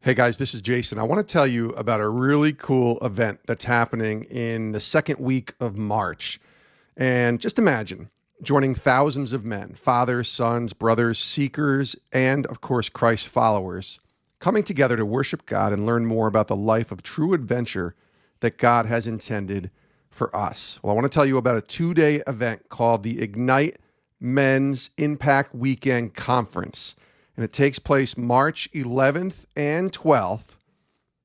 Hey guys, this is Jason. I want to tell you about a really cool event that's happening in the second week of March. And just imagine joining thousands of men, fathers, sons, brothers, seekers, and of course, Christ followers, coming together to worship God and learn more about the life of true adventure that God has intended for us. Well, I want to tell you about a 2-day event called the Ignite Men's Impact Weekend Conference. And it takes place March 11th and 12th,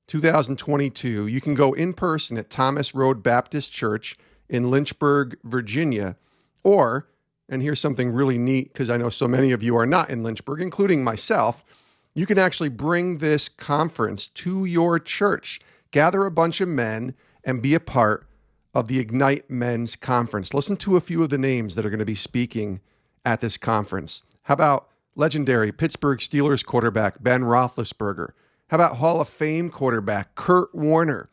2022. You can go in person at Thomas Road Baptist Church in Lynchburg, Virginia. Or, and here's something really neat because I know so many of you are not in Lynchburg, including myself, you can actually bring this conference to your church. Gather a bunch of men and be a part of the Ignite Men's Conference. Listen to a few of the names that are going to be speaking at this conference. How about legendary Pittsburgh Steelers quarterback Ben Roethlisberger? How about Hall of Fame quarterback Kurt Warner?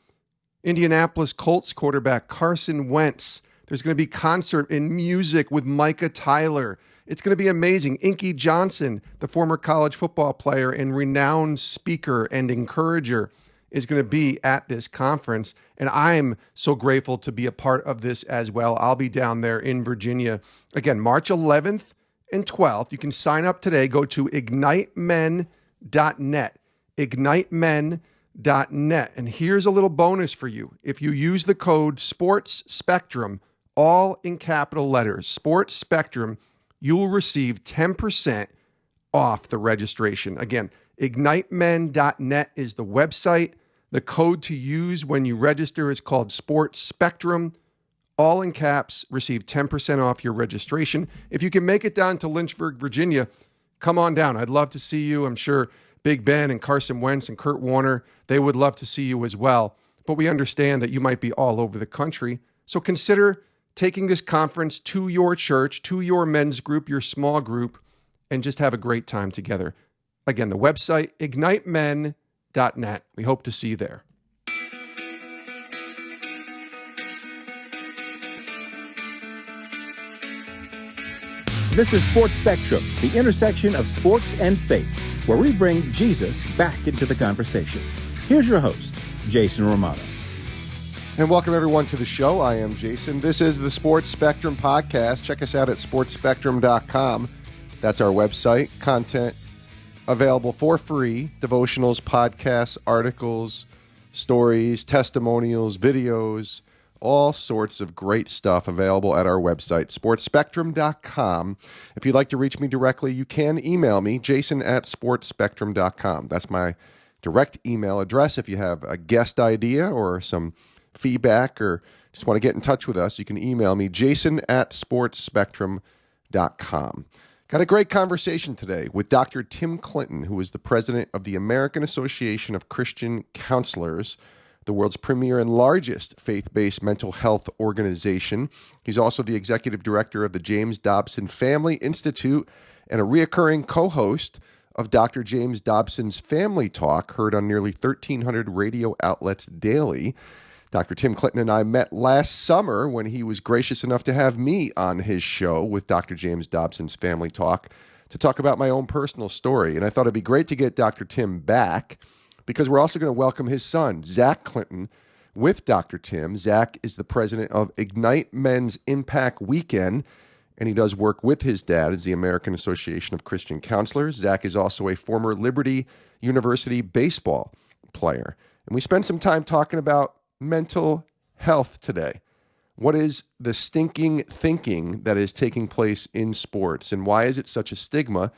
Indianapolis Colts quarterback Carson Wentz. There's going to be concert and music with Micah Tyler. It's going to be amazing. Inky Johnson, the former college football player and renowned speaker and encourager, is going to be at this conference. And I'm so grateful to be a part of this as well. I'll be down there in Virginia. Again, March 11th and 12th. You can sign up today. Go to ignitemen.net. Ignitemen.net. And here's a little bonus for you. If you use the code Sports Spectrum, all in capital letters, Sports Spectrum, you'll receive 10% off the registration. Again, ignitemen.net is the website. The code to use when you register is called Sports Spectrum. All in caps, receive 10% off your registration. If you can make it down to Lynchburg, Virginia, come on down. I'd love to see you. I'm sure Big Ben and Carson Wentz and Kurt Warner, they would love to see you as well. But we understand that you might be all over the country. So consider taking this conference to your church, to your men's group, your small group, and just have a great time together. Again, the website, ignitemen.net. We hope to see you there. This is Sports Spectrum, the intersection of sports and faith, where we bring Jesus back into the conversation. Here's your host, Jason Romano. And welcome everyone to the show. I am Jason. This is the Sports Spectrum podcast. Check us out at sportspectrum.com. That's our website. Content available for free. Devotionals, podcasts, articles, stories, testimonials, videos, all sorts of great stuff available at our website, sportspectrum.com. If you'd like to reach me directly, you can email me, jason@sportspectrum.com. That's my direct email address. If you have a guest idea or some feedback or just want to get in touch with us, you can email me, jason@sportspectrum.com. Got a great conversation today with Dr. Tim Clinton, who is the president of the American Association of Christian Counselors, the world's premier and largest faith-based mental health organization. He's also the executive director of the James Dobson Family Institute and a reoccurring co-host of Dr. James Dobson's Family Talk, heard on nearly 1,300 radio outlets daily. Dr. Tim Clinton and I met last summer when he was gracious enough to have me on his show with Dr. James Dobson's Family Talk to talk about my own personal story. And I thought it'd be great to get Dr. Tim back because we're also going to welcome his son, Zach Clinton, with Dr. Tim. Zach is the president of Ignite Men's Impact Weekend, and he does work with his dad as the American Association of Christian Counselors. Zach is also a former Liberty University baseball player. And we spent some time talking about mental health today. What is the stinking thinking that is taking place in sports, and why is it such a stigma,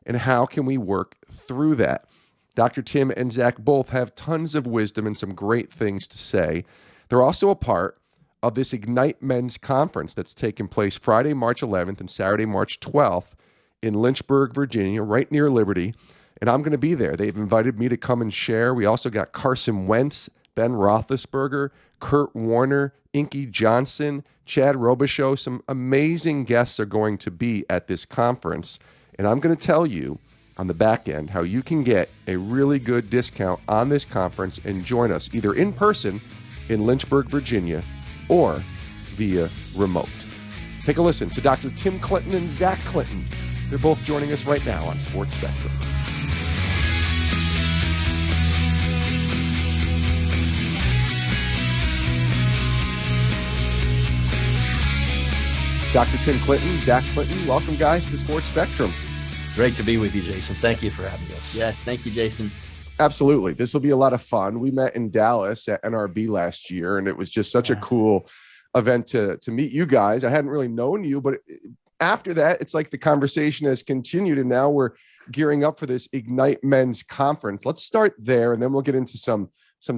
and how can we work through that? Dr. Tim and Zach both have tons of wisdom and some great things to say. They're also a part of this Ignite Men's Conference that's taking place Friday, March 11th and Saturday, March 12th in Lynchburg, Virginia, right near Liberty, and I'm going to be there. They've invited me to come and share. We also got Carson Wentz, Ben Roethlisberger, Kurt Warner, Inky Johnson, Chad Robichaux. Some amazing guests are going to be at this conference, and I'm going to tell you on the back end how you can get a really good discount on this conference and join us either in person in Lynchburg, Virginia, or via remote. Take a listen to Dr. Tim Clinton and Zach Clinton. They're both joining us right now on Sports Spectrum. Dr. Tim Clinton, Zach Clinton, welcome, guys, to Sports Spectrum. Great to be with you, Jason. Thank you for having us. Yes, thank you, Jason. Absolutely. This will be a lot of fun. We met in Dallas at NRB last year, and it was just such a cool event to meet you guys. I hadn't really known you, but after that, it's like the conversation has continued, and now we're gearing up for this Ignite Men's Conference. Let's start there, and then we'll get into some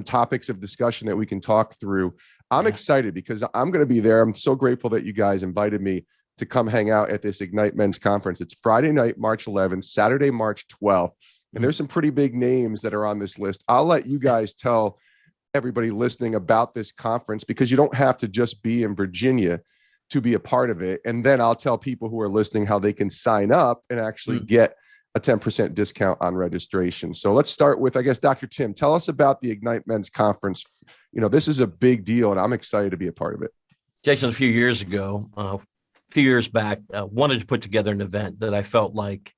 topics of discussion that we can talk through. I'm excited because I'm going to be there. I'm so grateful that you guys invited me to come hang out at this Ignite Men's Conference. It's Friday night, March 11th, Saturday, March 12th. And there's some pretty big names that are on this list. I'll let you guys tell everybody listening about this conference, because you don't have to just be in Virginia to be a part of it. And then I'll tell people who are listening how they can sign up and actually get a 10% discount on registration. So let's start with, I guess, Dr. Tim, tell us about the Ignite Men's Conference. You know, this is a big deal, and I'm excited to be a part of it. Jason, a few years back, wanted to put together an event that I felt like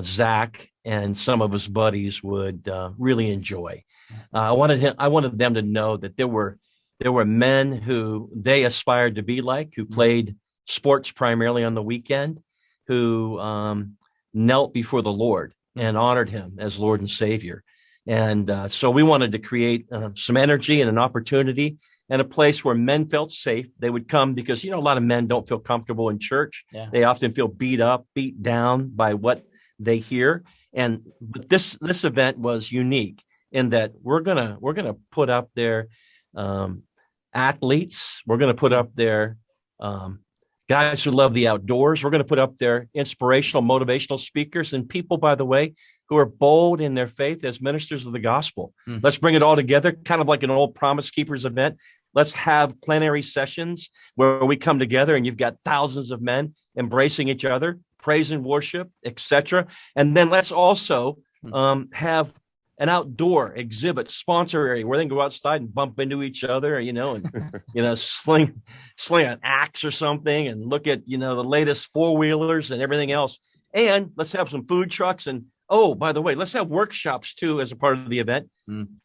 Zach and some of his buddies would really enjoy. I wanted them to know that there were men who they aspired to be like, who played sports primarily on the weekend, who knelt before the Lord and honored him as Lord and Savior. And so we wanted to create some energy and an opportunity and a place where men felt safe. They would come because, a lot of men don't feel comfortable in church. Yeah. They often feel beat up, beat down by what they hear. But this event was unique in that we're gonna put up their athletes. We're gonna put up their guys who love the outdoors. We're going to put up their inspirational, motivational speakers and people, by the way, who are bold in their faith as ministers of the gospel. Let's bring it all together, kind of like an old Promise Keepers event. Let's have plenary sessions where we come together and you've got thousands of men embracing each other, praise and worship, etc. And then let's also have an outdoor exhibit sponsor area where they can go outside and bump into each other, and, sling an axe or something and look at, the latest four-wheelers and everything else. And let's have some food trucks. And, oh, by the way, let's have workshops too as a part of the event.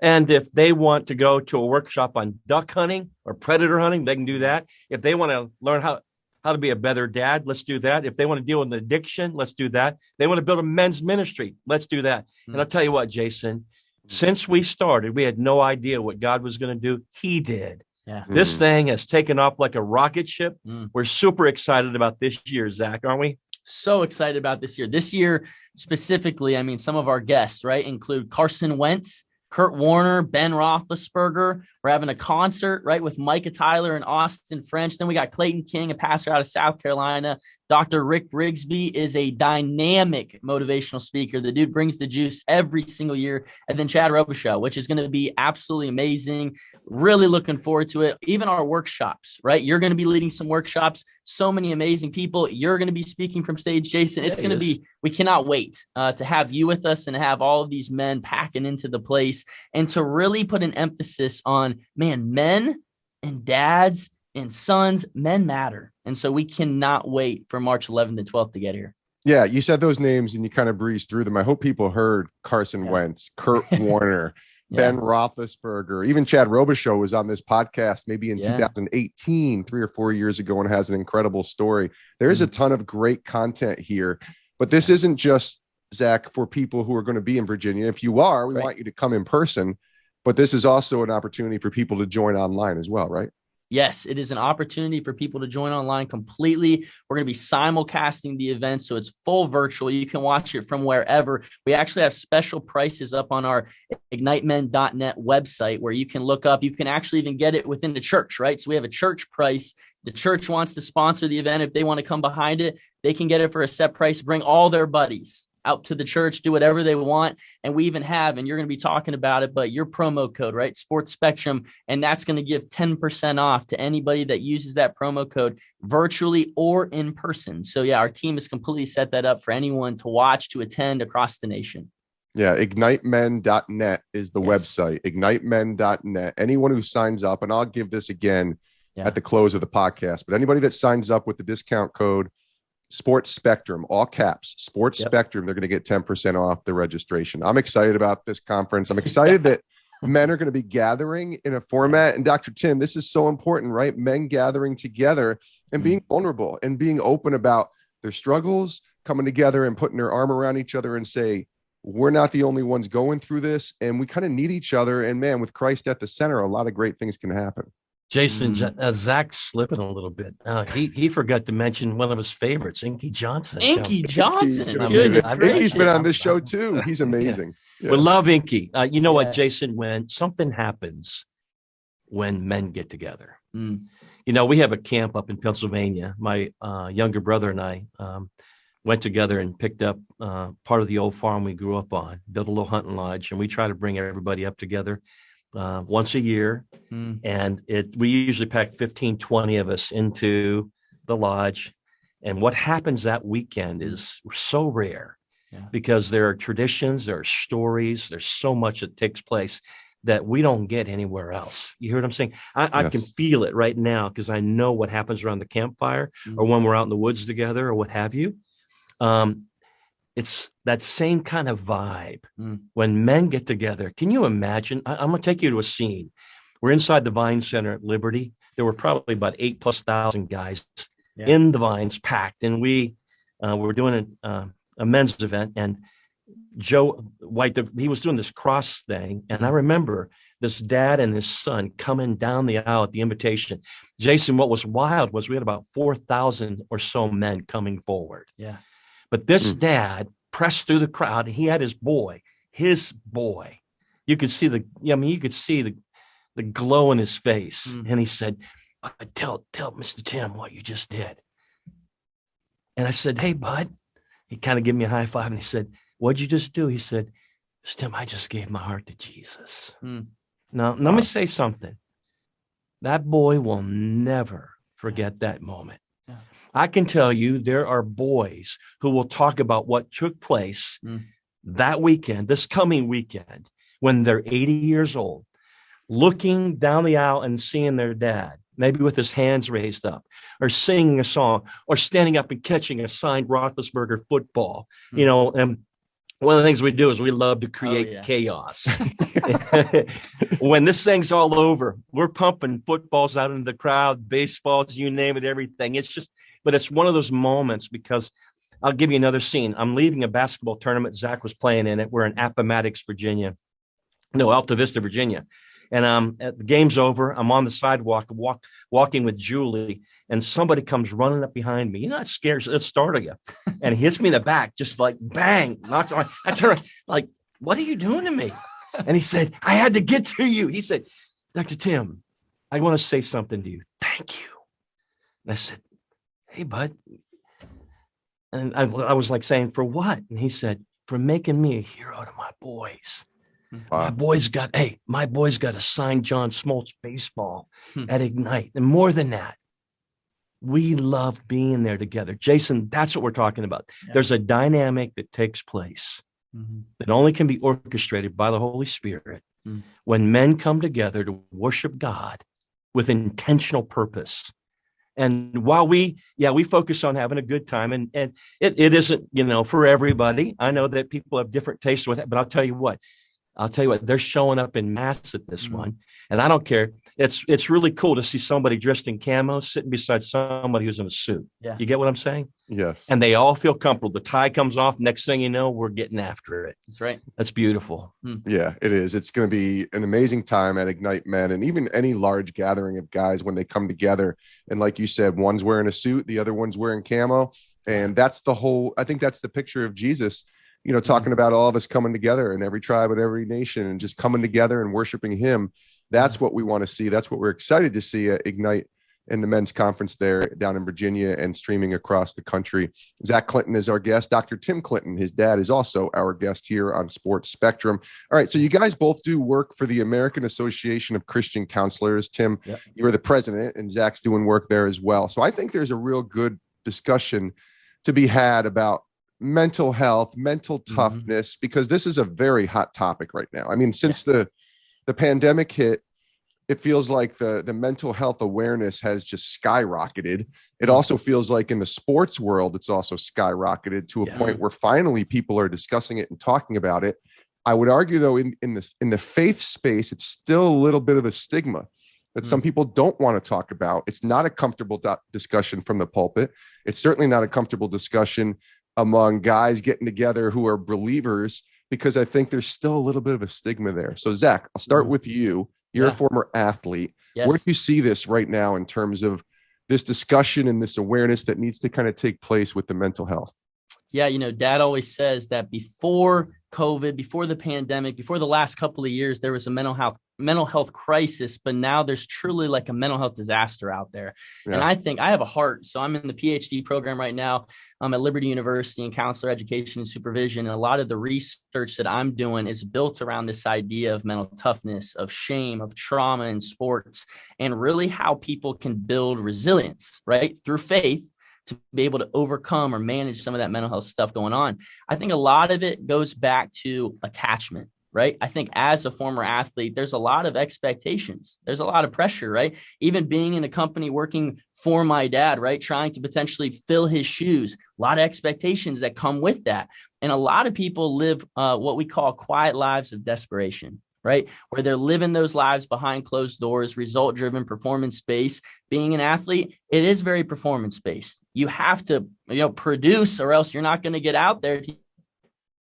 And if they want to go to a workshop on duck hunting or predator hunting, they can do that. If they want to learn how to be a better dad, let's do that. If they want to deal with addiction, let's do that. They want to build a men's ministry, let's do that. And I'll tell you what, Jason, since we started, we had no idea what God was going to do. He did. Yeah. This thing has taken off like a rocket ship. We're super excited about this year, Zach, aren't we? So excited about this year. This year specifically, some of our guests, right, include Carson Wentz, Kurt Warner, Ben Roethlisberger. We're having a concert, right, with Micah Tyler and Austin French. Then we got Clayton King, a pastor out of South Carolina. Dr. Rick Brigsby is a dynamic motivational speaker. The dude brings the juice every single year. And then Chad Robichaux, which is going to be absolutely amazing. Really looking forward to it. Even our workshops, right? You're going to be leading some workshops. So many amazing people. You're going to be speaking from stage, Jason. It's going to be, we cannot wait to have you with us and have all of these men packing into the place and to really put an emphasis on, man, men and dads and sons, men matter. And so we cannot wait for March 11th and 12th to get here. Yeah, you said those names and you kind of breezed through them. I hope people heard Carson Wentz, Kurt Warner, Ben Roethlisberger, even Chad Robichaux was on this podcast maybe in 2018, 3 or 4 years ago, and has an incredible story. There is a ton of great content here, but this isn't just, Zach, for people who are going to be in Virginia. If you are, we want you to come in person, but this is also an opportunity for people to join online as well, right? Yes, it is an opportunity for people to join online completely. We're going to be simulcasting the event, so it's full virtual. You can watch it from wherever. We actually have special prices up on our ignitemen.net website where you can look up. You can actually even get it within the church, right? So we have a church price. The church wants to sponsor the event. If they want to come behind it, they can get it for a set price. Bring all their buddies out to the church, do whatever they want. And we even have, and you're going to be talking about it, but your promo code, right? Sports Spectrum. And that's going to give 10% off to anybody that uses that promo code virtually or in person. So yeah, our team has completely set that up for anyone to watch, to attend across the nation. Yeah. Ignitemen.net is the website, ignitemen.net. Anyone who signs up, and I'll give this again at the close of the podcast, but anybody that signs up with the discount code Sports Spectrum, all caps, Sports Spectrum, they're going to get 10% off the registration. I'm excited about this conference. I'm excited that men are going to be gathering in a format. And Dr. Tim, this is so important, right? Men gathering together and being vulnerable and being open about their struggles, coming together and putting their arm around each other and say, we're not the only ones going through this, and we kind of need each other. And man, with Christ at the center, a lot of great things can happen. Jason, Zach's slipping a little bit. He forgot to mention one of his favorites, Inky Johnson. Inky Johnson. Inky's been on this show too. He's amazing. We love Inky. You know what, Jason? When something happens when men get together, you know, we have a camp up in Pennsylvania. My younger brother and I went together and picked up part of the old farm we grew up on, built a little hunting lodge, and we try to bring everybody up together once a year. And we usually pack 15, 20 of us into the lodge. And what happens that weekend is so rare because there are traditions, there are stories, there's so much that takes place that we don't get anywhere else. You hear what I'm saying? I can feel it right now because I know what happens around the campfire or when we're out in the woods together or what have you. It's that same kind of vibe when men get together. Can you imagine? I'm going to take you to a scene. We're inside the Vine Center at Liberty. There were probably about 8,000+ guys in the Vines packed. And we were doing a men's event. And Joe White, he was doing this cross thing. And I remember this dad and his son coming down the aisle at the invitation. Jason, what was wild was we had about 4,000 or so men coming forward. Yeah. But this dad pressed through the crowd. He had his boy. You could see the glow in his face. And he said, tell Mr. Tim what you just did. And I said, hey, bud. He kind of gave me a high five and he said, what'd you just do? He said, Tim, I just gave my heart to Jesus. Now, let me say something. That boy will never forget that moment. I can tell you there are boys who will talk about what took place that weekend, this coming weekend, when they're 80 years old, looking down the aisle and seeing their dad, maybe with his hands raised up, or singing a song, or standing up and catching a signed Roethlisberger football. You know, and one of the things we do is we love to create chaos. When this thing's all over, we're pumping footballs out into the crowd, baseballs, you name it, everything. But it's one of those moments because I'll give you another scene. I'm leaving a basketball tournament. Zach was playing in it. We're in Appomattox, Virginia. No, Alta Vista, Virginia. And the game's over. I'm on the sidewalk, walking with Julie, and somebody comes running up behind me. You know, it scares, it startled you. And he hits me in the back, just like bang, knocks on. I turn around, like, what are you doing to me? And he said, I had to get to you. He said, Dr. Tim, I want to say something to you. Thank you. And I said, hey, bud. And I was like saying, for what? And he said, for making me a hero to my boys. Wow. My boys got a signed John Smoltz baseball at Ignite. And more than that, we love being there together. Jason, that's what we're talking about. Yeah. There's a dynamic that takes place that only can be orchestrated by the Holy Spirit when men come together to worship God with intentional purpose. And while we focus on having a good time, and it isn't, for everybody. I know that people have different tastes with it, but I'll tell you what, they're showing up in mass at this one. And I don't care. It's really cool to see somebody dressed in camo sitting beside somebody who's in a suit. Yeah. You get what I'm saying? Yes. And they all feel comfortable. The tie comes off. Next thing you know, we're getting after it. That's right. That's beautiful. Yeah, it is. It's going to be an amazing time at Ignite Men, and even any large gathering of guys when they come together. And like you said, one's wearing a suit, the other one's wearing camo. And I think that's the picture of Jesus, talking about all of us coming together in every tribe and every nation and just coming together and worshiping him. That's what we want to see. That's what we're excited to see at Ignite and the men's conference there down in Virginia and streaming across the country. Zach Clinton is our guest. Dr. Tim Clinton, his dad, is also our guest here on Sports Spectrum. All right. So you guys both do work for the American Association of Christian Counselors. Tim, you're the president, and Zach's doing work there as well. So I think there's a real good discussion to be had about mental health, mental toughness, because this is a very hot topic right now. I mean, since the pandemic hit, it feels like the mental health awareness has just skyrocketed. It also feels like in the sports world, it's also skyrocketed to a point where finally people are discussing it and talking about it. I would argue, though, in the faith space, it's still a little bit of a stigma that some people don't want to talk about. It's not a comfortable discussion from the pulpit. It's certainly not a comfortable discussion among guys getting together who are believers, because I think there's still a little bit of a stigma there. So, Zach, I'll start with you. You're a former athlete. Yes. Where do you see this right now in terms of this discussion and this awareness that needs to kind of take place with the mental health? Yeah, Dad always says that before COVID, before the pandemic, before the last couple of years, there was a mental health crisis, but now there's truly like a mental health disaster out there. Yeah. And I think I have a heart. So I'm in the PhD program right now. I'm at Liberty University in counselor education and supervision. And a lot of the research that I'm doing is built around this idea of mental toughness, of shame, of trauma in sports, and really how people can build resilience, right, through faith, to be able to overcome or manage some of that mental health stuff going on. I think a lot of it goes back to attachment, right? I think as a former athlete, there's a lot of expectations. There's a lot of pressure, right? Even being in a company working for my dad, right? Trying to potentially fill his shoes, a lot of expectations that come with that. And a lot of people live what we call quiet lives of desperation, right? Where they're living those lives behind closed doors, result-driven, performance-based. Being an athlete, it is very performance-based. You have to, produce, or else you're not going to get out there to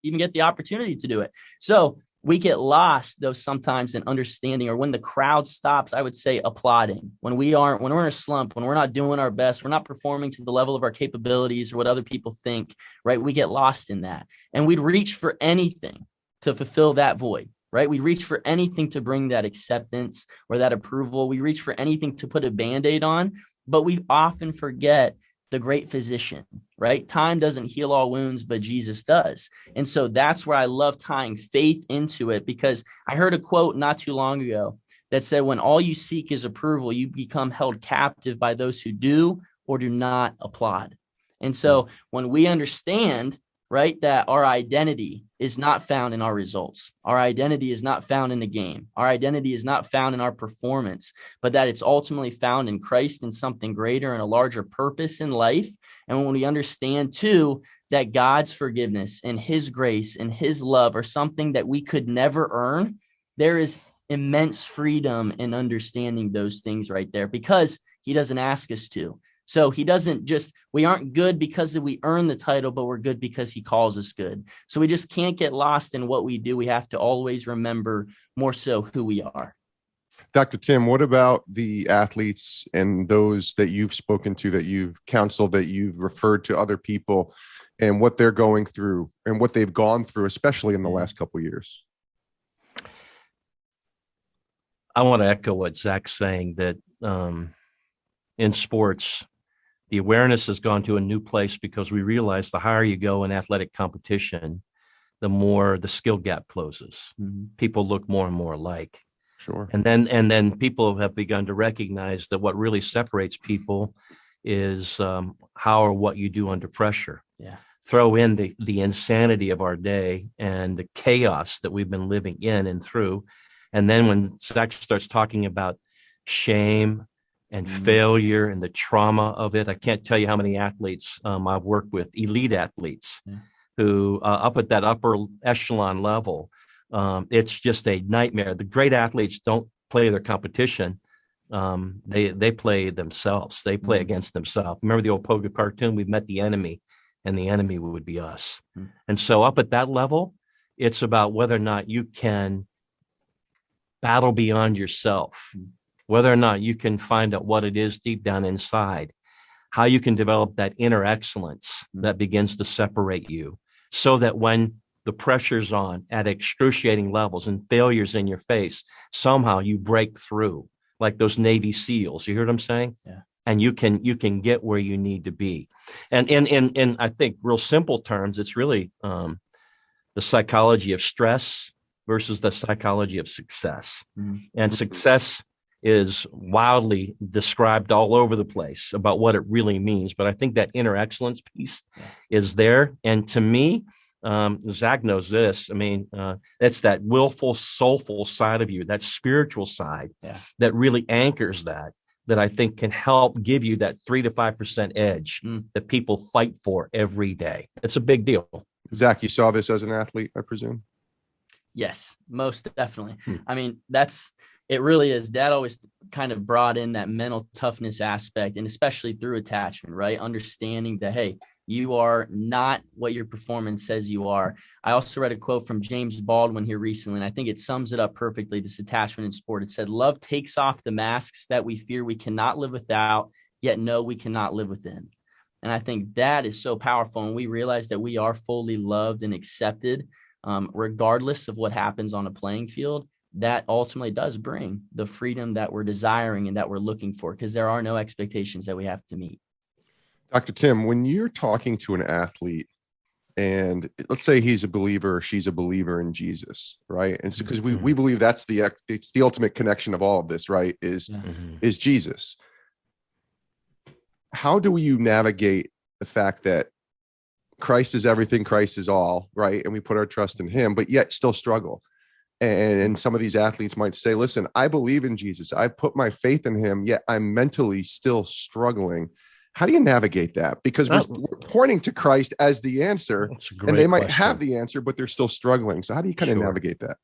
even get the opportunity to do it. So we get lost, though, sometimes in understanding, or when the crowd stops, I would say applauding. When we're in a slump, when we're not doing our best, we're not performing to the level of our capabilities or what other people think, right? We get lost in that. And we'd reach for anything to fulfill that void. Right? We reach for anything to bring that acceptance or that approval. We reach for anything to put a Band-Aid on, but we often forget the great physician, right? Time doesn't heal all wounds, but Jesus does. And so that's where I love tying faith into it, because I heard a quote not too long ago that said, when all you seek is approval, you become held captive by those who do or do not applaud. And so when we understand, right, that our identity is not found in our results. Our identity is not found in the game. Our identity is not found in our performance, but that it's ultimately found in Christ and something greater and a larger purpose in life. And when we understand, too, that God's forgiveness and his grace and his love are something that we could never earn, there is immense freedom in understanding those things right there, because he doesn't ask us to. So he doesn't we aren't good because we earn the title, but we're good because he calls us good. So we just can't get lost in what we do. We have to always remember more so who we are. Dr. Tim, what about the athletes and those that you've spoken to, that you've counseled, that you've referred to other people, and what they're going through and what they've gone through, especially in the last couple of years? I want to echo what Zach's saying, that in sports, the awareness has gone to a new place, because we realize the higher you go in athletic competition, the more the skill gap closes. Mm-hmm. People look more and more alike. Sure. And then people have begun to recognize that what really separates people is how or what you do under pressure. Yeah. Throw in the insanity of our day and the chaos that we've been living in and through. And then when Zach starts talking about shame and failure and the trauma of it, I can't tell you how many athletes I've worked with, elite athletes, who up at that upper echelon level, it's just a nightmare. The great athletes don't play their competition. They play themselves. They play against themselves. Remember the old Pogo cartoon? We've met the enemy, and the enemy would be us. And so up at that level, it's about whether or not you can battle beyond yourself, whether or not you can find out what it is deep down inside, how you can develop that inner excellence that begins to separate you, so that when the pressure's on at excruciating levels and failures in your face, somehow you break through, like those Navy SEALs. You hear what I'm saying? Yeah. And you can get where you need to be. And in I think real simple terms, it's really the psychology of stress versus the psychology of success. And success is wildly described all over the place about what it really means. But I think that inner excellence piece is there. And to me, Zach knows this. I mean, it's that willful, soulful side of you, that spiritual side that really anchors that I think can help give you that 3 to 5% edge that people fight for every day. It's a big deal. Zach, you saw this as an athlete, I presume? Yes, most definitely. I mean, it really is. Dad always kind of brought in that mental toughness aspect, and especially through attachment, right? Understanding that, hey, you are not what your performance says you are. I also read a quote from James Baldwin here recently, and I think it sums it up perfectly, this attachment in sport. It said, love takes off the masks that we fear we cannot live without, yet know we cannot live within. And I think that is so powerful. And we realize that we are fully loved and accepted, regardless of what happens on a playing field. That ultimately does bring the freedom that we're desiring and that we're looking for, because there are no expectations that we have to meet. Dr. Tim, when you're talking to an athlete, and let's say he's a believer or she's a believer in Jesus, right? And so, because we believe it's the ultimate connection of all of this, right? Is Jesus. How do you navigate the fact that Christ is everything, Christ is all, right? And we put our trust in him, but yet still struggle. And some of these athletes might say, listen, I believe in Jesus. I put my faith in him, yet I'm mentally still struggling. How do you navigate that? Because we're pointing to Christ as the answer, and they might have the answer, but they're still struggling. So how do you kind of navigate that?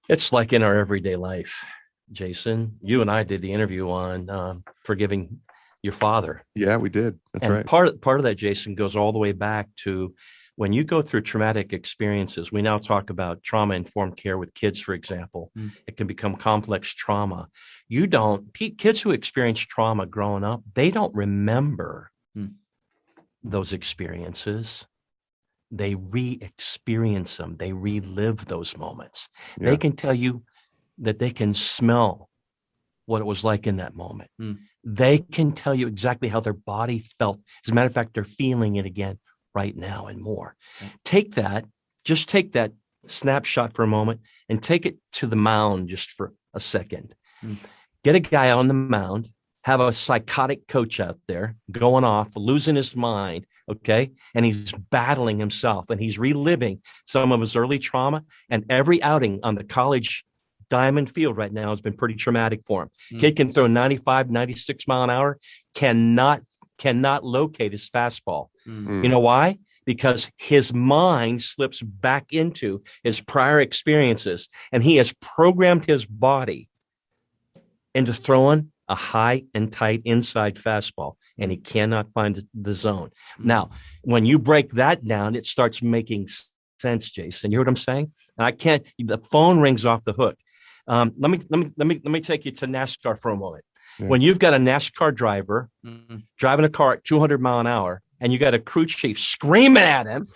It's like in our everyday life, Jason. You and I did the interview on forgiving your father. Yeah, we did. That's right. Part of that, Jason, goes all the way back to when you go through traumatic experiences. We now talk about trauma-informed care with kids, for example. It can become complex trauma. Kids who experience trauma growing up, they don't remember those experiences. They re-experience them. They relive those moments. Yeah. They can tell you that they can smell what it was like in that moment. They can tell you exactly how their body felt. As a matter of fact, they're feeling it again right now and more. Take that snapshot for a moment and take it to the mound just for a second. Get a guy on the mound, have a psychotic coach out there going off, losing his mind, okay? And he's battling himself and he's reliving some of his early trauma, and every outing on the college diamond field right now has been pretty traumatic for him. Kid can throw 95, 96 mile an hour, cannot locate his fastball. You know why? Because his mind slips back into his prior experiences, and he has programmed his body into throwing a high and tight inside fastball, and he cannot find the zone. Now, when you break that down, it starts making sense, Jason. You hear what I'm saying? And the phone rings off the hook. Let me take you to NASCAR for a moment. Yeah. When you've got a NASCAR driver driving a car at 200 mile an hour, and you got a crew chief screaming at him,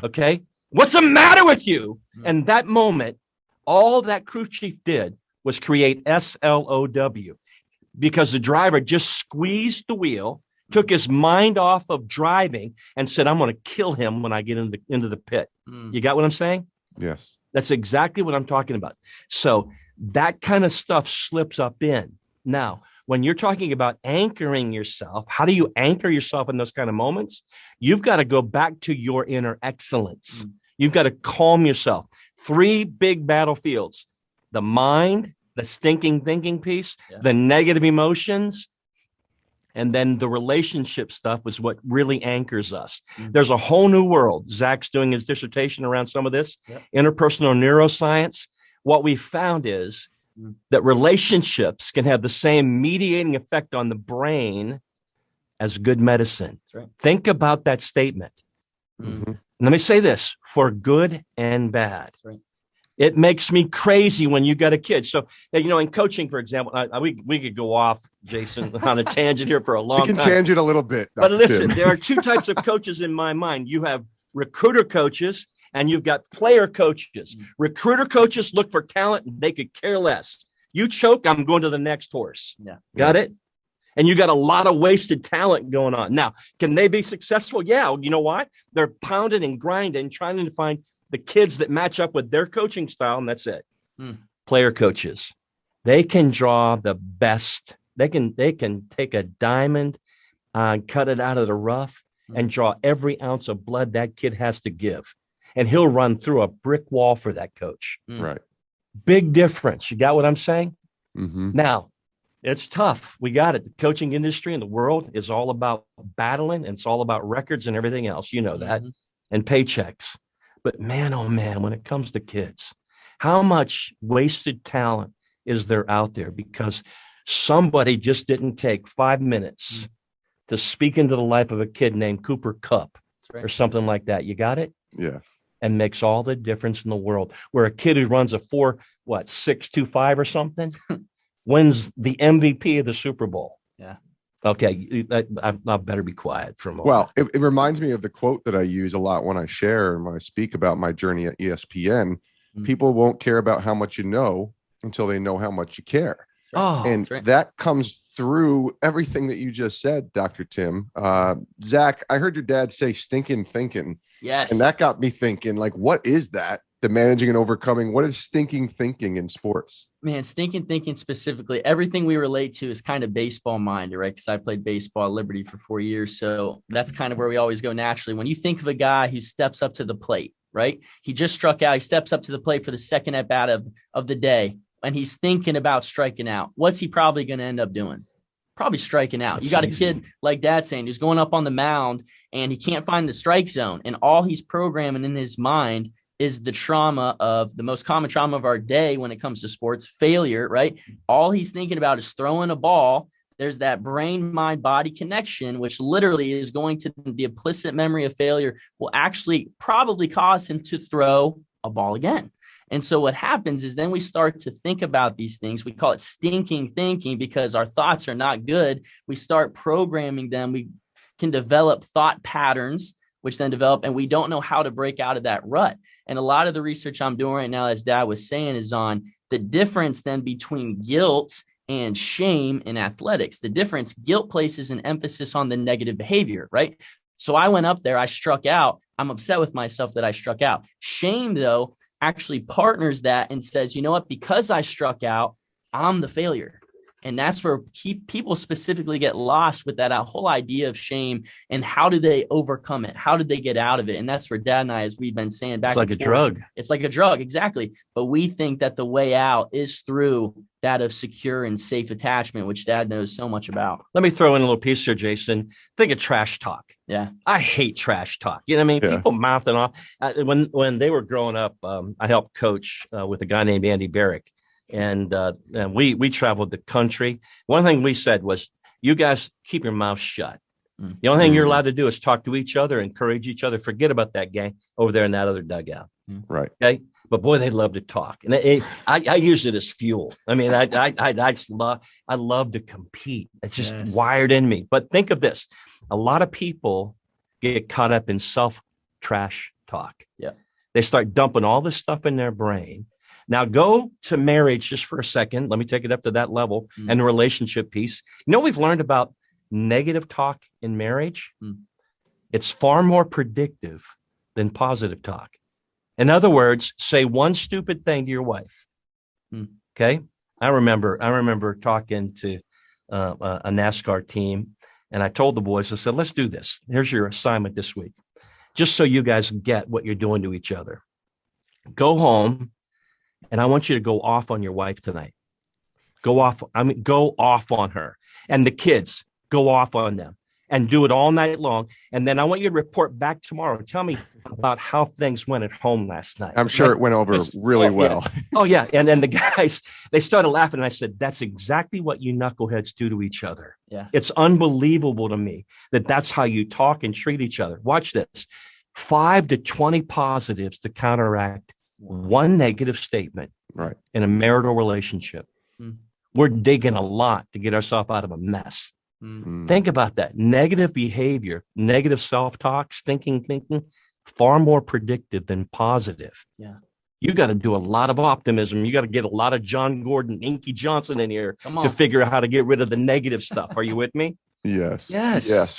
okay, what's the matter with you? And that moment, all that crew chief did was create SLOW, because the driver just squeezed the wheel, took his mind off of driving, and said, I'm going to kill him when I get into the pit. You got what I'm saying? Yes. That's exactly what I'm talking about. So that kind of stuff slips up in. Now, when you're talking about anchoring yourself, how do you anchor yourself in those kind of moments? You've got to go back to your inner excellence. You've got to calm yourself. 3 big battlefields: the mind, the stinking thinking piece, the negative emotions, and then the relationship stuff was what really anchors us. There's a whole new world. Zach's doing his dissertation around some of this, interpersonal neuroscience. What we found is that relationships can have the same mediating effect on the brain as good medicine. That's right. Think about that statement. Let me say this: for good and bad. That's right. It makes me crazy when you got a kid. So, in coaching, for example, we could go off, Jason, on a tangent here for a long time. We can tangent a little bit. But listen, there are 2 types of coaches in my mind. You have recruiter coaches and you've got player coaches. Recruiter coaches look for talent and they could care less. You choke, I'm going to the next horse. Got it? And you got a lot of wasted talent going on. Now, can they be successful? Yeah. You know why? They're pounding and grinding, trying to find the kids that match up with their coaching style, and that's it. Player coaches, they can draw the best. They can take a diamond, cut it out of the rough, and draw every ounce of blood that kid has to give, and he'll run through a brick wall for that coach. Right. Big difference. You got what I'm saying? Now, it's tough. We got it. The coaching industry in the world is all about battling, and it's all about records and everything else. You know that, and paychecks. But man, oh man, when it comes to kids, how much wasted talent is there out there because somebody just didn't take 5 minutes to speak into the life of a kid named Cooper Kupp or something like that. You got it? Yeah. And makes all the difference in the world. Where a kid who runs a 6.25 or something wins the MVP of the Super Bowl. Yeah. Okay, I better be quiet for a moment. Well, it reminds me of the quote that I use a lot when I share and when I speak about my journey at ESPN. People won't care about how much you know until they know how much you care. Oh, and that comes through everything that you just said, Dr. Tim. Zach, I heard your dad say stinking thinking. Yes. And that got me thinking, like, what is that? The managing and overcoming. What is stinking thinking in sports? Man, stinking thinking specifically, everything we relate to is kind of baseball minded, right? Because I played baseball at Liberty for 4 years. So that's kind of where we always go naturally. When you think of a guy who steps up to the plate, right? He just struck out. He steps up to the plate for the second at bat of the day. And he's thinking about striking out. What's he probably going to end up doing? Probably striking out. You got a kid like Dad saying who's going up on the mound and he can't find the strike zone. And all he's programming in his mind is the trauma of the most common trauma of our day when it comes to sports, failure, right? All he's thinking about is throwing a ball. There's that brain, mind, body connection, which literally is going to the implicit memory of failure will actually probably cause him to throw a ball again. And so what happens is then we start to think about these things. We call it stinking thinking because our thoughts are not good. We start programming them. We can develop thought patterns, which then develop, and we don't know how to break out of that rut. And a lot of the research I'm doing right now, as Dad was saying, is on the difference then between guilt and shame in athletics. The difference, guilt places an emphasis on the negative behavior, right? So I went up there, I struck out. I'm upset with myself that I struck out. Shame, though, actually partners that and says, you know what, because I struck out, I'm the failure. And that's where people specifically get lost with that whole idea of shame and how do they overcome it? How did they get out of it? And that's where Dad and I, as we've been saying back it's like and a forth, drug. It's like a drug, exactly. But we think that the way out is through that of secure and safe attachment, which Dad knows so much about. Let me throw in a little piece here, Jason. Think of trash talk. Yeah. I hate trash talk. You know what I mean? Yeah. People mouthing off. When they were growing up, I helped coach with a guy named Andy Barrick. And we traveled the country. One thing we said was, you guys keep your mouth shut. The only thing you're allowed to do is talk to each other, encourage each other. Forget about that gang over there in that other dugout. Right. Okay. But boy, they love to talk, and I use it as fuel. I mean, I love to compete. It's just wired in me. But think of this: a lot of people get caught up in self-trash talk. Yeah, they start dumping all this stuff in their brain. Now go to marriage just for a second. Let me take it up to that level and the relationship piece. You know, we've learned about negative talk in marriage. It's far more predictive than positive talk. In other words, say one stupid thing to your wife. Okay. I remember talking to a NASCAR team, and I told the boys, I said, let's do this. Here's your assignment this week. Just so you guys get what you're doing to each other. Go home, and I want you to go off on your wife tonight. Go off on her. And the kids, go off on them. And do it all night long. And then I want you to report back tomorrow. Tell me about how things went at home last night. I'm sure it went over really well. Yeah. Oh, yeah. And then the guys, they started laughing. And I said, that's exactly what you knuckleheads do to each other. Yeah. It's unbelievable to me that that's how you talk and treat each other. Watch this. 5 to 20 positives to counteract one negative statement in a marital relationship. We're digging a lot to get ourselves out of a mess. Think about that. Negative behavior, negative self-talk, stinking thinking, far more predictive than positive. Yeah. You got to do a lot of optimism. You got to get a lot of John Gordon, Inky Johnson in here to figure out how to get rid of the negative stuff. Are you with me? Yes.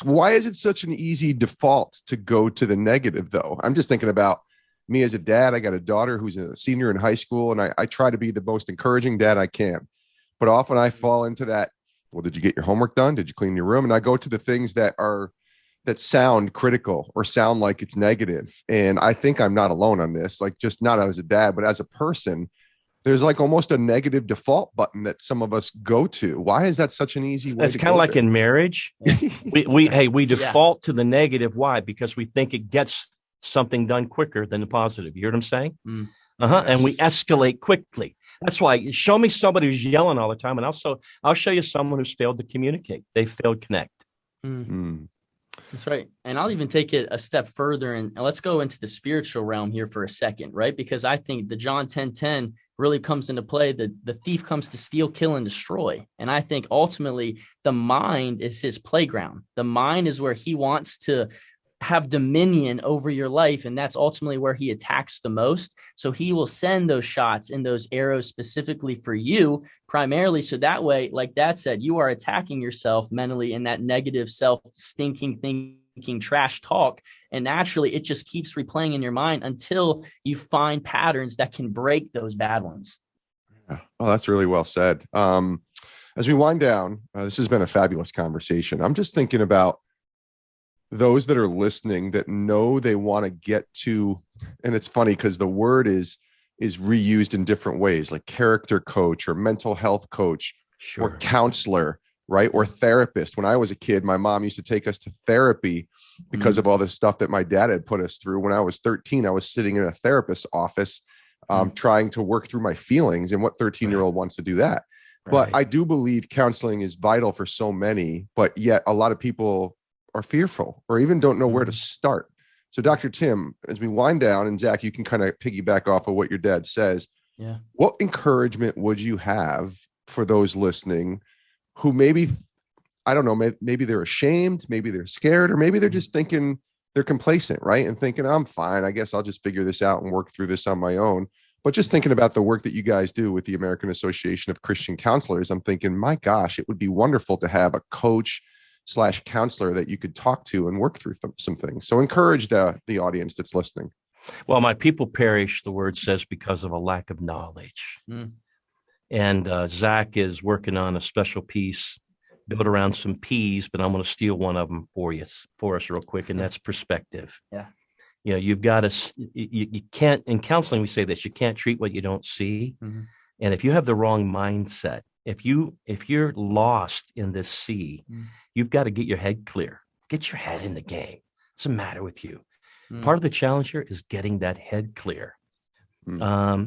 Why is it such an easy default to go to the negative, though? I'm just thinking about me as a dad. I got a daughter who's a senior in high school, and I try to be the most encouraging dad I can. But often I fall into that, well, did you get your homework done? Did you clean your room? And I go to the things that sound critical or sound like it's negative. And I think I'm not alone on this, like just not as a dad, but as a person, there's like almost a negative default button that some of us go to. Why is that such an easy way? It's kind of like in marriage. We default to the negative. Why? Because we think it gets something done quicker than the positive. You hear what I'm saying? Mm. And we Yes. escalate quickly. That's why show me somebody who's yelling all the time, and I'll show you someone who's failed to communicate. They failed to connect. Mm. That's right. And I'll even take it a step further, and let's go into the spiritual realm here for a second, right? Because I think the John 10:10 really comes into play. The thief comes to steal, kill, and destroy. And I think ultimately the mind is his playground. The mind is where he wants to have dominion over your life, and that's ultimately where he attacks the most. So he will send those shots and those arrows specifically for you, primarily so that way, like Dad said, you are attacking yourself mentally in that negative self-stinking thinking trash talk, and naturally it just keeps replaying in your mind until you find patterns that can break those bad ones. Oh, that's really well said. As we wind down, this has been a fabulous conversation. I'm just thinking about those that are listening that know they want to get to, and it's funny because the word is reused in different ways, like character coach or mental health coach or counselor, right? Or therapist. When I was a kid, my mom used to take us to therapy because of all the stuff that my dad had put us through. When I was 13, I was sitting in a therapist's office trying to work through my feelings, and what 13-year-old wants to do that? But I do believe counseling is vital for so many, but yet a lot of people are fearful or even don't know where to start. So Dr. Tim, as we wind down, and Zach, you can kind of piggyback off of what your dad says. Yeah. What encouragement would you have for those listening who maybe, I don't know, maybe they're ashamed, maybe they're scared, or maybe they're just thinking they're complacent, right? And thinking, I'm fine. I guess I'll just figure this out and work through this on my own. But just thinking about the work that you guys do with the American Association of Christian Counselors, I'm thinking, my gosh, it would be wonderful to have a coach / counselor that you could talk to and work through some things. So encourage the audience that's listening. Well, my people perish, the word says, because of a lack of knowledge. And Zach is working on a special piece built around some P's, but I'm going to steal one of them for us real quick. And that's perspective. Yeah. You know, you've got to, you can't, in counseling, we say this, you can't treat what you don't see. And if you have the wrong mindset, if you're lost in this sea, you've got to get your head clear. Get your head in the game. What's the matter with you? Part of the challenge here is getting that head clear. The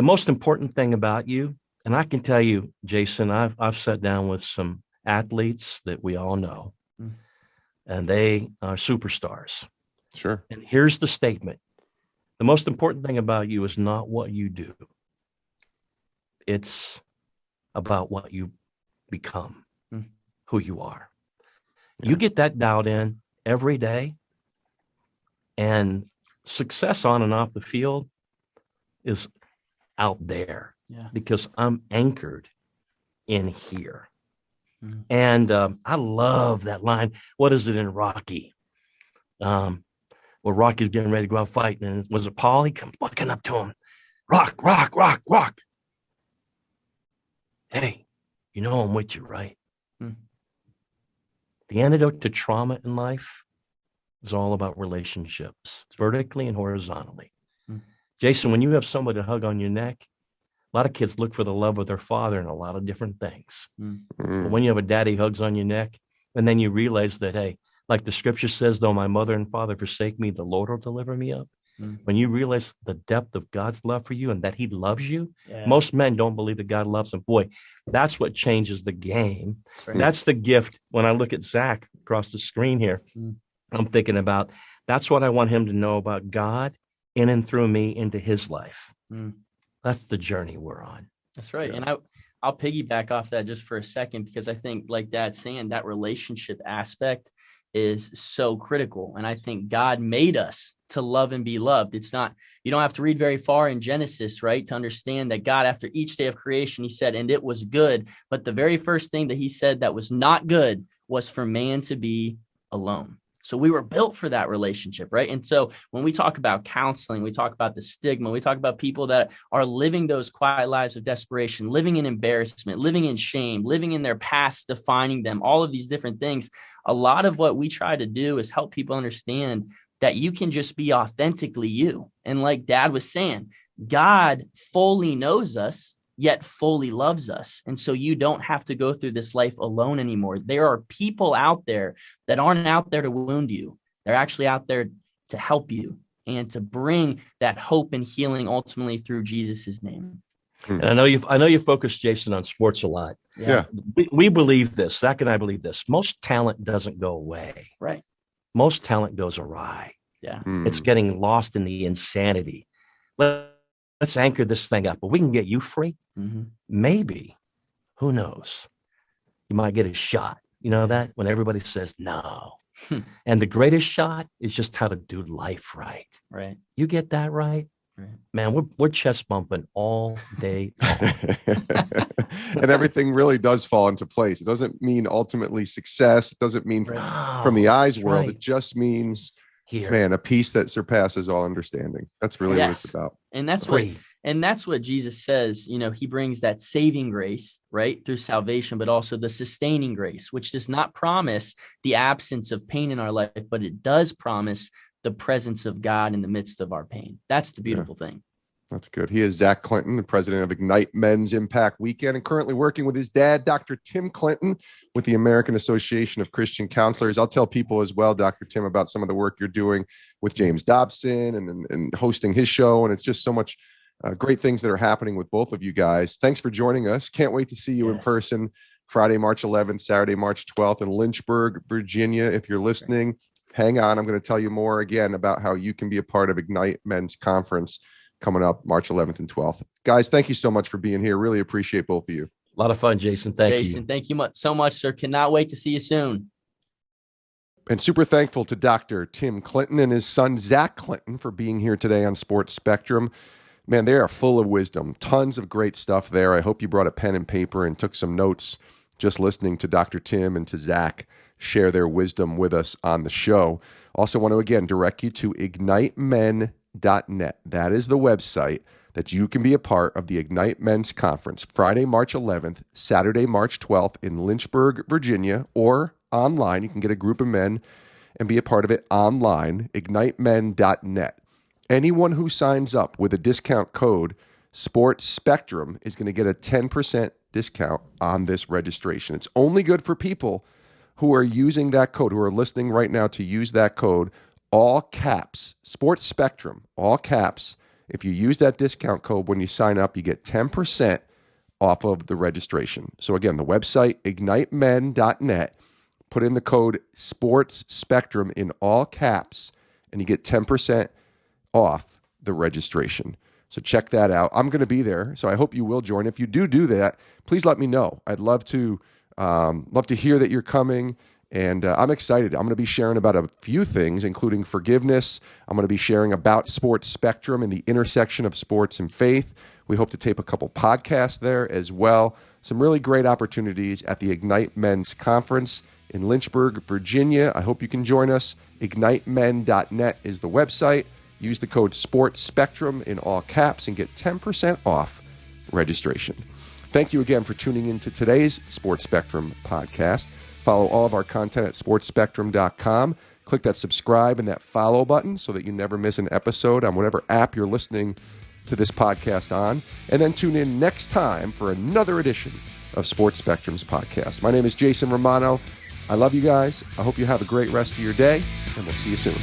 most important thing about you, and I can tell you, Jason, I've sat down with some athletes that we all know, and they are superstars. Sure. And here's the statement. The most important thing about you is not what you do. It's about what you become, who you are. Yeah. You get that dialed in every day, and success on and off the field is out there because I'm anchored in here. And I love that line. What is it in Rocky? Well, Rocky's getting ready to go out fighting, and was it Paul? He come walking up to him. Rock, rock, rock, rock. Hey, you know I'm with you, right? The antidote to trauma in life is all about relationships, vertically and horizontally. Jason, when you have somebody to hug on your neck, a lot of kids look for the love of their father in a lot of different things. But when you have a daddy hugs on your neck, and then you realize that, hey, like the scripture says, though my mother and father forsake me, the Lord will deliver me up. When you realize the depth of God's love for you and that he loves you, most men don't believe that God loves them. Boy, that's what changes the game. That's the gift. When I look at Zach across the screen here, I'm thinking about, that's what I want him to know about God in and through me into his life. That's the journey we're on. That's right. Yeah. And I'll piggyback off that just for a second, because I think, like Dad's saying, that relationship aspect is so critical. And I think God made us to love and be loved. It's not, you don't have to read very far in Genesis, right, to understand that God, after each day of creation, he said, and it was good. But the very first thing that he said that was not good was for man to be alone. So we were built for that relationship, right? And so when we talk about counseling, we talk about the stigma, we talk about people that are living those quiet lives of desperation, living in embarrassment, living in shame, living in their past defining them, all of these different things. A lot of what we try to do is help people understand that you can just be authentically you. And like Dad was saying, God fully knows us, yet fully loves us. And so you don't have to go through this life alone anymore. There are people out there that aren't out there to wound you. They're actually out there to help you and to bring that hope and healing ultimately through Jesus' name. And I know you focus, Jason, on sports a lot. Yeah. We believe this. Zach and I believe this. Most talent doesn't go away. Right. Most talent goes awry. Yeah. It's getting lost in the insanity. Let's anchor this thing up. But we can get you free. Maybe. Who knows? You might get a shot. You know that? When everybody says no. And the greatest shot is just how to do life right. Right. You get that right? Right. Man, we're chest bumping all day long. And everything really does fall into place. It doesn't mean ultimately success. It doesn't mean from the eyes world. Right. It just means, Here. man, a peace that surpasses all understanding. That's really what it's about. And that's what Jesus says. You know, he brings that saving grace, right, through salvation, but also the sustaining grace, which does not promise the absence of pain in our life, but it does promise the presence of God in the midst of our pain. That's the beautiful thing. That's good. He is Zach Clinton, the president of Ignite Men's Impact Weekend, and currently working with his dad, Dr. Tim Clinton, with the American Association of Christian Counselors. I'll tell people as well, Dr. Tim, about some of the work you're doing with James Dobson and hosting his show. And it's just so much great things that are happening with both of you guys. Thanks for joining us. Can't wait to see you in person Friday, March 11th, Saturday, March 12th in Lynchburg, Virginia. If you're listening, hang on. I'm going to tell you more again about how you can be a part of Ignite Men's Conference coming up March 11th and 12th. Guys, thank you so much for being here. Really appreciate both of you. A lot of fun, Jason. Thank you. Thank you so much, sir. Cannot wait to see you soon. And super thankful to Dr. Tim Clinton and his son, Zach Clinton, for being here today on Sports Spectrum. Man, they are full of wisdom. Tons of great stuff there. I hope you brought a pen and paper and took some notes just listening to Dr. Tim and to Zach share their wisdom with us on the show. Also want to, again, direct you to ignitemen.net. That is the website that you can be a part of the Ignite Men's Conference, Friday, March 11th, Saturday, March 12th in Lynchburg, Virginia, or online. You can get a group of men and be a part of it online, ignitemen.net. Anyone who signs up with a discount code Sports Spectrum is going to get a 10% discount on this registration. It's only good for people who are using that code, who are listening right now to use that code, all caps, Sports Spectrum, all caps. If you use that discount code when you sign up, you get 10% off of the registration. So again, the website, ignitemen.net, put in the code Sports Spectrum in all caps, and you get 10% off the registration. So check that out. I'm going to be there, so I hope you will join. If you do that, please let me know. I'd love to hear that you're coming, and I'm excited. I'm going to be sharing about a few things, including forgiveness. I'm going to be sharing about Sports Spectrum and the intersection of sports and faith. We hope to tape a couple podcasts there as well. Some really great opportunities at the Ignite Men's Conference in Lynchburg, Virginia. I hope you can join us. IgniteMen.net is the website. Use the code Sports Spectrum in all caps and get 10% off registration. Thank you again for tuning into today's Sports Spectrum podcast. Follow all of our content at sportspectrum.com. Click that subscribe and that follow button so that you never miss an episode on whatever app you're listening to this podcast on. And then tune in next time for another edition of Sports Spectrum's podcast. My name is Jason Romano. I love you guys. I hope you have a great rest of your day, and we'll see you soon.